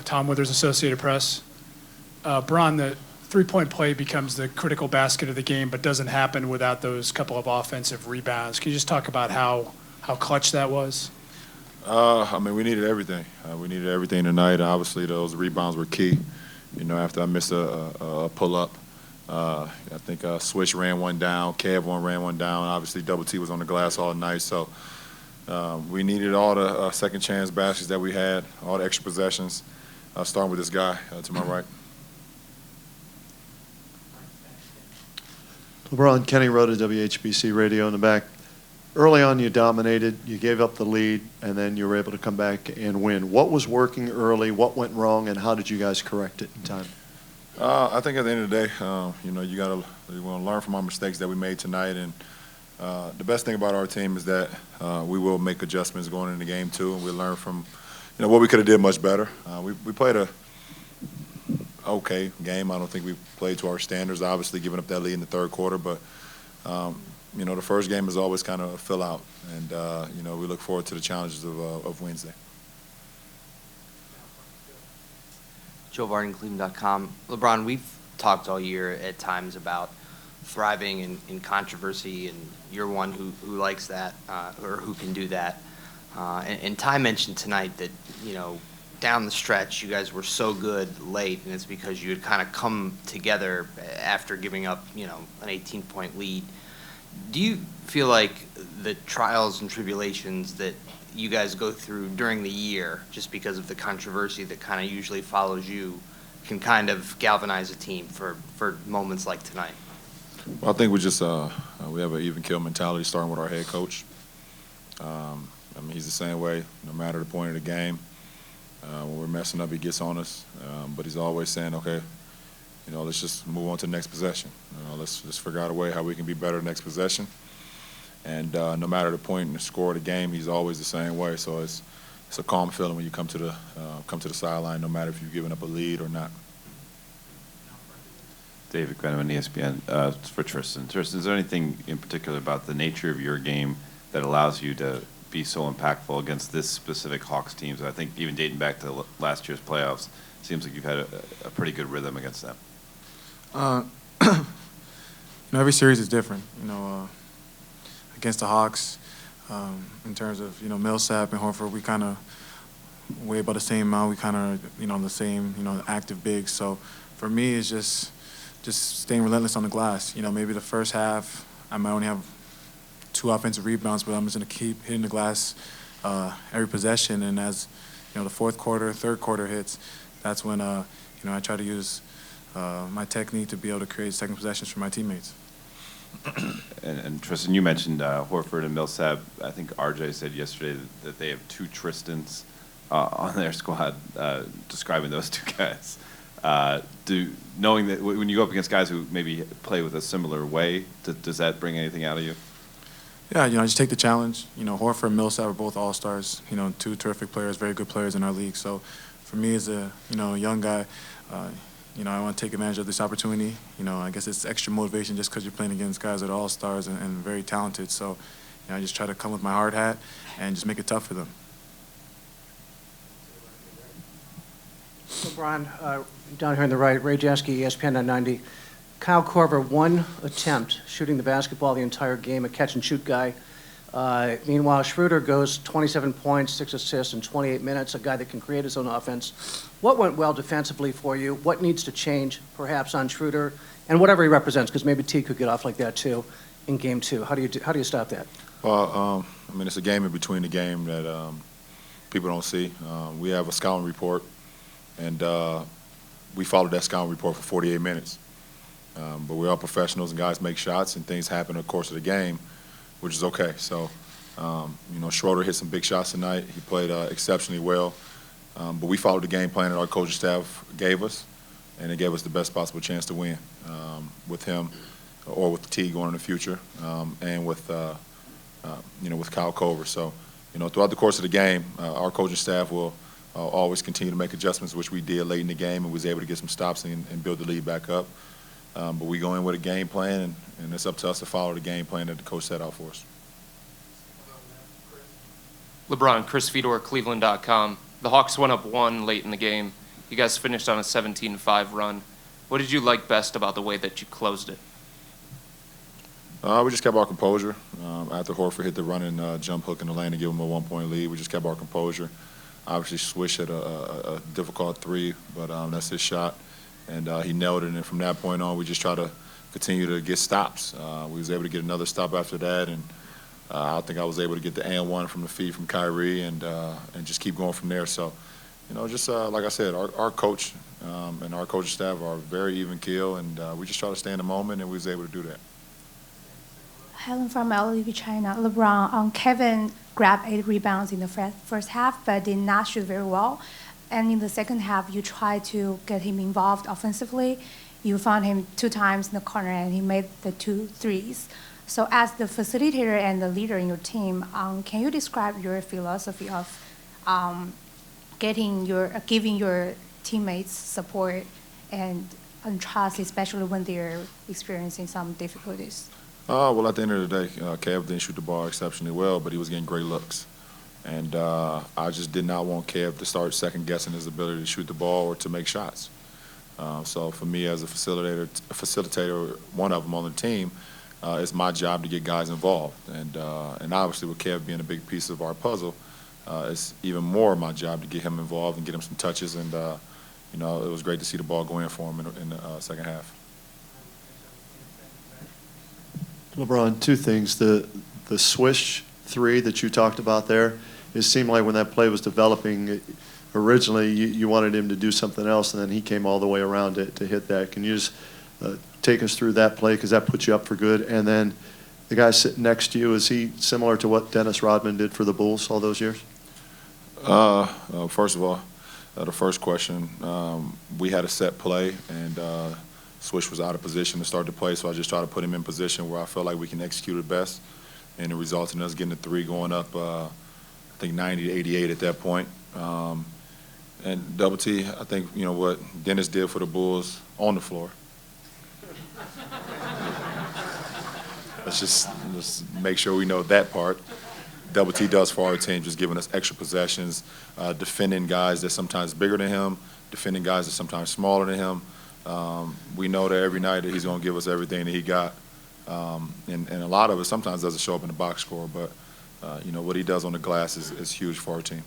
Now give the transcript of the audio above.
Tom Withers, Associated Press. Bron, the three-point play becomes the critical basket of the game, but doesn't happen without those couple of offensive rebounds. Can you just talk about how clutch that was? I mean, we needed everything. We needed everything tonight. Obviously, those rebounds were key. You know, after I missed a pull-up, I think Swish ran one down, Kev ran one down. Obviously, Double T was on the glass all night. So we needed all the second chance baskets that we had, all the extra possessions, starting with this guy to my right. LeBron, Kenny wrote a WHBC radio in the back. Early on, you dominated, you gave up the lead, and then you were able to come back and win. What was working early? What went wrong, and how did you guys correct it in time? I think at the end of the day, you know, you want to learn from our mistakes that we made tonight. And the best thing about our team is that we will make adjustments going into game two, and we learn from, you know, what we could have did much better. We played a okay game. I don't think we played to our standards, obviously giving up that lead in the third quarter, but you know, the first game is always kind of a fill out, and you know, we look forward to the challenges of Wednesday. Joe Varden, Cleveland.com. LeBron, we've talked all year at times about thriving in controversy, and you're one who likes that or who can do that. And Ty mentioned tonight that, you know, down the stretch, you guys were so good late, and it's because you had kind of come together after giving up, you know, an 18-point lead. Do you feel like the trials and tribulations that you guys go through during the year, just because of the controversy that kind of usually follows you, can kind of galvanize a team for moments like tonight? Well, I think we just we have an even kill mentality, starting with our head coach. I mean, he's the same way, no matter the point of the game. When we're messing up, he gets on us, but he's always saying, okay, you know, let's just move on to the next possession. You know, let's just figure out a way how we can be better next possession. And no matter the point and the score of the game, he's always the same way. So it's a calm feeling when you come to the sideline, no matter if you've given up a lead or not. David Quentin, ESPN, for Tristan. Tristan, is there anything in particular about the nature of your game that allows you to be so impactful against this specific Hawks teams? I think even dating back to last year's playoffs, it seems like you've had a pretty good rhythm against them. You know, every series is different. You know, against the Hawks, in terms of, you know, Millsap and Horford, we kind of weigh about the same amount. We kind of, you know, the same, you know, active bigs. So for me, it's just staying relentless on the glass. You know, maybe the first half I might only have 2 offensive rebounds, but I'm just going to keep hitting the glass every possession. And as, you know, the fourth quarter, third quarter hits, that's when, you know, I try to use my technique to be able to create second possessions for my teammates. And Tristan, you mentioned Horford and Millsap. I think RJ said yesterday that they have 2 Tristans on their squad, describing those 2 guys. Knowing that when you go up against guys who maybe play with a similar way, does that bring anything out of you? Yeah, you know, I just take the challenge. You know, Horford and Millsap are both all-stars. You know, 2 terrific players, very good players in our league. So for me as a, you know, young guy, you know, I want to take advantage of this opportunity. You know, I guess it's extra motivation just because you're playing against guys that are all-stars and very talented. So, you know, I just try to come with my hard hat and just make it tough for them. LeBron, down here on the right, Ray Jansky, ESPN 990. Kyle Korver, 1 attempt shooting the basketball the entire game, a catch-and-shoot guy. Meanwhile, Schroeder goes 27 points, 6 assists in 28 minutes, a guy that can create his own offense. What went well defensively for you? What needs to change, perhaps, on Schroeder? And whatever he represents, because maybe T could get off like that, too, in Game 2. How do you stop that? Well, I mean, it's a game in between the game that people don't see. We have a scouting report, and we followed that scouting report for 48 minutes. But we're all professionals, and guys make shots, and things happen in the course of the game, which is okay. So, you know, Schroeder hit some big shots tonight. He played exceptionally well. But we followed the game plan that our coaching staff gave us, and it gave us the best possible chance to win with him or with T going in the future, and with, you know, with Kyle Korver. So, you know, throughout the course of the game, our coaching staff will always continue to make adjustments, which we did late in the game, and was able to get some stops and build the lead back up. But we go in with a game plan, and it's up to us to follow the game plan that the coach set out for us. LeBron, Chris Fedor, Cleveland.com. The Hawks went up 1 late in the game. You guys finished on a 17-5 run. What did you like best about the way that you closed it? We just kept our composure. After Horford hit the running jump hook in the lane to give him a 1-point lead, we just kept our composure. Obviously, Swish had a difficult three, but that's his shot, and he nailed it. And from that point on, we just try to continue to get stops. We was able to get another stop after that, and I think I was able to get the and one from the feed from Kyrie, and just keep going from there. So, just like I said, our coach and our coaching staff are very even keel, and we just try to stay in the moment, and we was able to do that. Helen from LV China. LeBron, Kevin grabbed 8 rebounds in the first half, but did not shoot very well. And in the second half, you tried to get him involved offensively. You found him 2 times in the corner, and he made the 2 threes. So as the facilitator and the leader in your team, can you describe your philosophy of giving your teammates support and trust, especially when they're experiencing some difficulties? Well, at the end of the day, Kev didn't shoot the ball exceptionally well, but he was getting great looks. And I just did not want Kev to start second-guessing his ability to shoot the ball or to make shots. So for me as a facilitator, one of them on the team, it's my job to get guys involved. And obviously with Kev being a big piece of our puzzle, it's even more my job to get him involved and get him some touches. And, it was great to see the ball go in for him in the second half. LeBron, 2 things. The swish 3 that you talked about there, it seemed like when that play was developing, originally you wanted him to do something else, and then he came all the way around to hit that. Can you just take us through that play, because that put you up for good? And then the guy sitting next to you, is he similar to what Dennis Rodman did for the Bulls all those years? First of all, the first question, we had a set play, and Swish was out of position to start the play, so I just tried to put him in position where I felt like we can execute it best, and it resulted in us getting the 3 going up, I think 90-88 at that point. And Double T, I think, what Dennis did for the Bulls on the floor. Let's make sure we know that part. Double T does for our team, just giving us extra possessions, defending guys that's sometimes bigger than him, defending guys that's sometimes smaller than him. We know that every night that he's going to give us everything that he got. And a lot of it sometimes doesn't show up in the box score, but what he does on the glass is huge for our team.